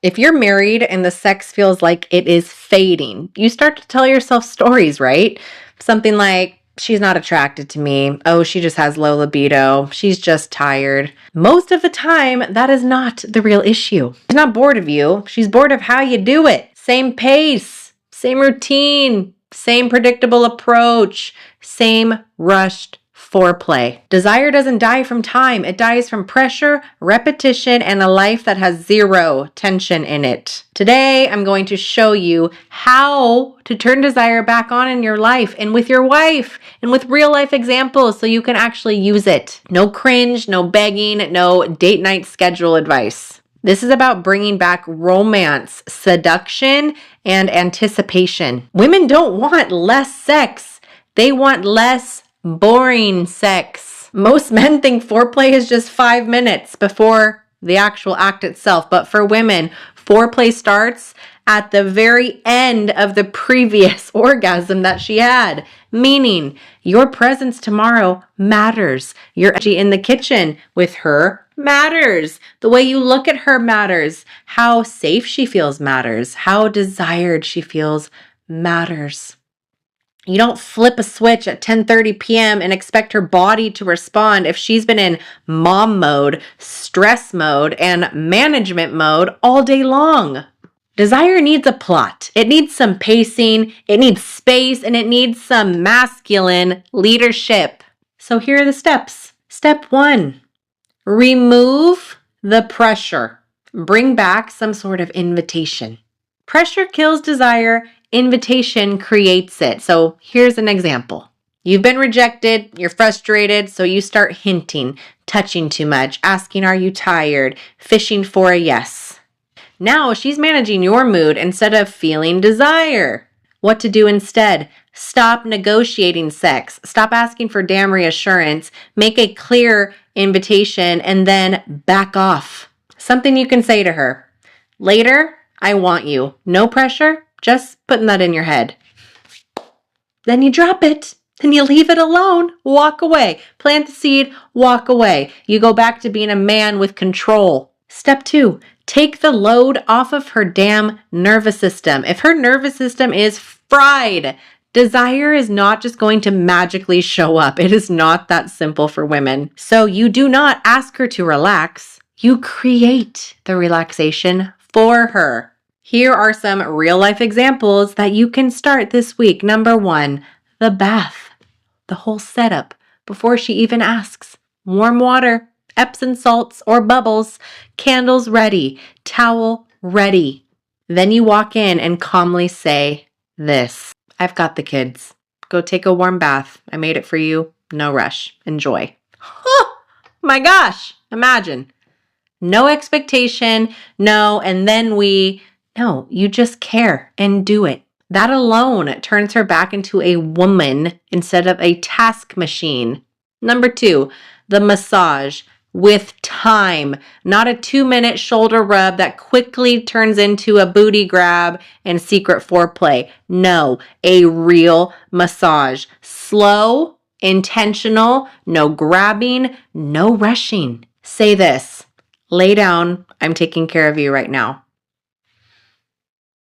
If you're married and the sex feels like it is fading, you start to tell yourself stories, right? Something like, she's not attracted to me. Oh, she just has low libido. She's just tired. Most of the time, that is not the real issue. She's not bored of you. She's bored of how you do it. Same pace, same routine, same predictable approach, same rushed foreplay. Desire doesn't die from time. It dies from pressure, repetition, and a life that has zero tension in it. Today, I'm going to show you how to turn desire back on in your life and with your wife and with real life examples so you can actually use it. No cringe, no begging, no date night schedule advice. This is about bringing back romance, seduction, and anticipation. Women don't want less sex. They want less boring sex. Most men think foreplay is just 5 minutes before the actual act itself. But for women, foreplay starts at the very end of the previous orgasm that she had. Meaning, your presence tomorrow matters. Your energy in the kitchen with her matters. The way you look at her matters. How safe she feels matters. How desired she feels matters. You don't flip a switch at 10:30 p.m. and expect her body to respond if she's been in mom mode, stress mode, and management mode all day long. Desire needs a plot. It needs some pacing, it needs space, and it needs some masculine leadership. So here are the steps. Step 1, remove the pressure. Bring back some sort of invitation. Pressure kills desire. Invitation creates it. So here's an example. You've been rejected, you're frustrated, so you start hinting, touching too much, asking, are you tired, fishing for a yes. Now she's managing your mood instead of feeling desire. What to do instead? Stop negotiating sex. Stop asking for damn reassurance. Make a clear invitation and then back off. Something you can say to her. Later, I want you. No pressure. Just putting that in your head. Then you drop it. Then you leave it alone. Walk away. Plant the seed. Walk away. You go back to being a man with control. Step 2, take the load off of her damn nervous system. If her nervous system is fried, desire is not just going to magically show up. It is not that simple for women. So you do not ask her to relax. You create the relaxation for her. Here are some real life examples that you can start this week. Number 1, the bath. The whole setup before she even asks. Warm water, Epsom salts or bubbles, candles ready, towel ready. Then you walk in and calmly say this. I've got the kids. Go take a warm bath. I made it for you. No rush. Enjoy. Oh my gosh. Imagine. No expectation. No. And then no, you just care and do it. That alone turns her back into a woman instead of a task machine. Number 2, the massage with time, not a 2-minute shoulder rub that quickly turns into a booty grab and secret foreplay. No, a real massage. Slow, intentional, no grabbing, no rushing. Say this, lay down, I'm taking care of you right now.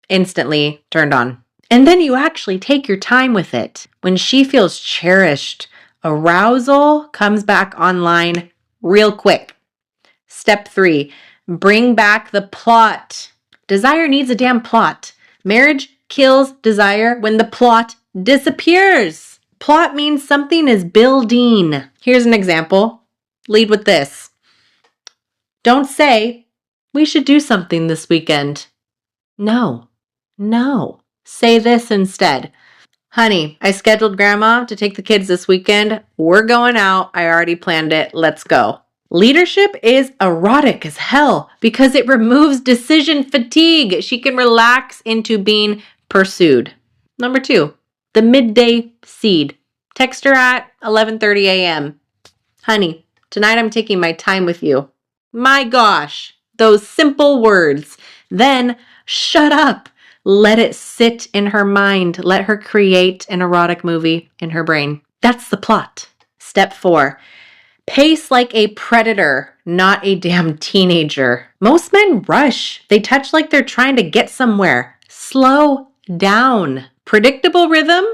Instantly turned on. And then you actually take your time with it. When she feels cherished, arousal comes back online real quick. Step 3, bring back the plot. Desire needs a damn plot. Marriage kills desire when the plot disappears. Plot means something is building. Here's an example. Lead with this. Don't say, we should do something this weekend. No. Say this instead. Honey, I scheduled grandma to take the kids this weekend. We're going out. I already planned it. Let's go. Leadership is erotic as hell because it removes decision fatigue. She can relax into being pursued. Number 2, the midday seed. Text her at 11:30 a.m. Honey, tonight I'm taking my time with you. My gosh, those simple words. Then shut up. Let it sit in her mind. Let her create an erotic movie in her brain. That's the plot. Step 4, pace like a predator, not a damn teenager. Most men rush. They touch like they're trying to get somewhere. Slow down. Predictable rhythm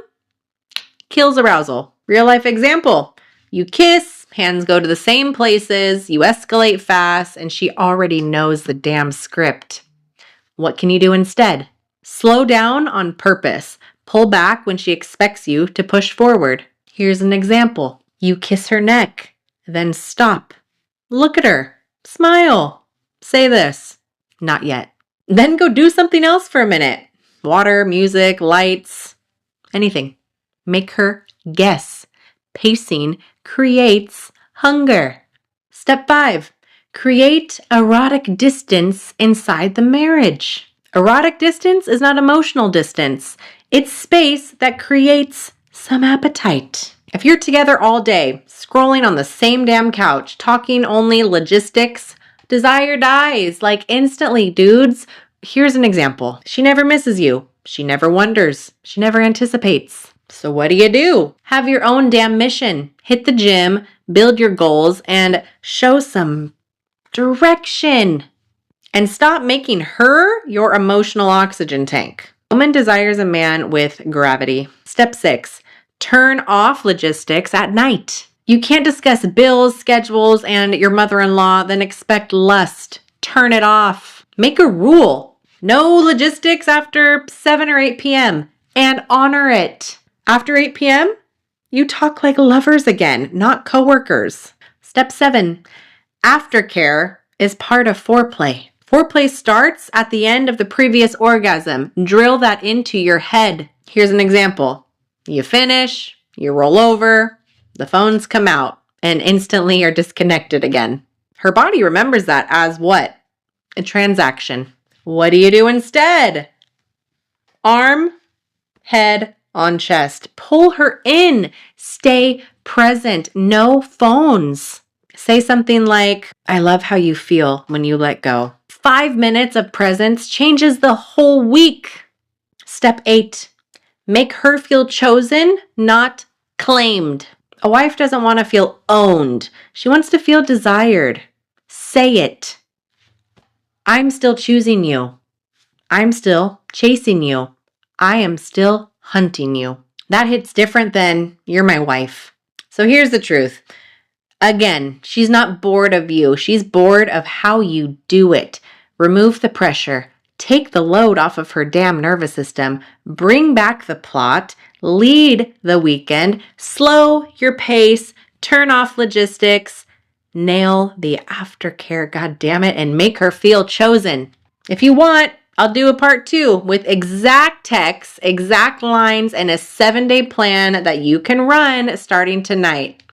kills arousal. Real life example. You kiss, hands go to the same places, you escalate fast, and she already knows the damn script. What can you do instead? Slow down on purpose. Pull back when she expects you to push forward. Here's an example. You kiss her neck, then stop. Look at her. Smile. Say this. Not yet. Then go do something else for a minute. Water, music, lights, anything. Make her guess. Pacing creates hunger. Step 5. Create erotic distance inside the marriage. Erotic distance is not emotional distance. It's space that creates some appetite. If you're together all day, scrolling on the same damn couch, talking only logistics, desire dies like instantly, dudes. Here's an example. She never misses you. She never wonders. She never anticipates. So what do? Have your own damn mission. Hit the gym, build your goals, and show some direction. And stop making her your emotional oxygen tank. Woman desires a man with gravity. Step 6. Turn off logistics at night. You can't discuss bills, schedules, and your mother-in-law, then expect lust. Turn it off. Make a rule. No logistics after 7 or 8 p.m. and honor it. After 8 p.m., you talk like lovers again, not coworkers. Step 7. Aftercare is part of foreplay. Foreplay starts at the end of the previous orgasm. Drill that into your head. Here's an example. You finish, you roll over, the phones come out, and instantly are disconnected again. Her body remembers that as what? A transaction. What do you do instead? Arm, head on chest. Pull her in. Stay present. No phones. Say something like, I love how you feel when you let go. 5 minutes of presence changes the whole week. Step 8. Make her feel chosen, not claimed. A wife doesn't want to feel owned. She wants to feel desired. Say it. I'm still choosing you. I'm still chasing you. I am still hunting you. That hits different than you're my wife. So here's the truth. Again, she's not bored of you. She's bored of how you do it. Remove the pressure. Take the load off of her damn nervous system. Bring back the plot. Lead the weekend. Slow your pace. Turn off logistics. Nail the aftercare, goddammit, and make her feel chosen. If you want, I'll do a part 2 with exact texts, exact lines, and a 7-day plan that you can run starting tonight.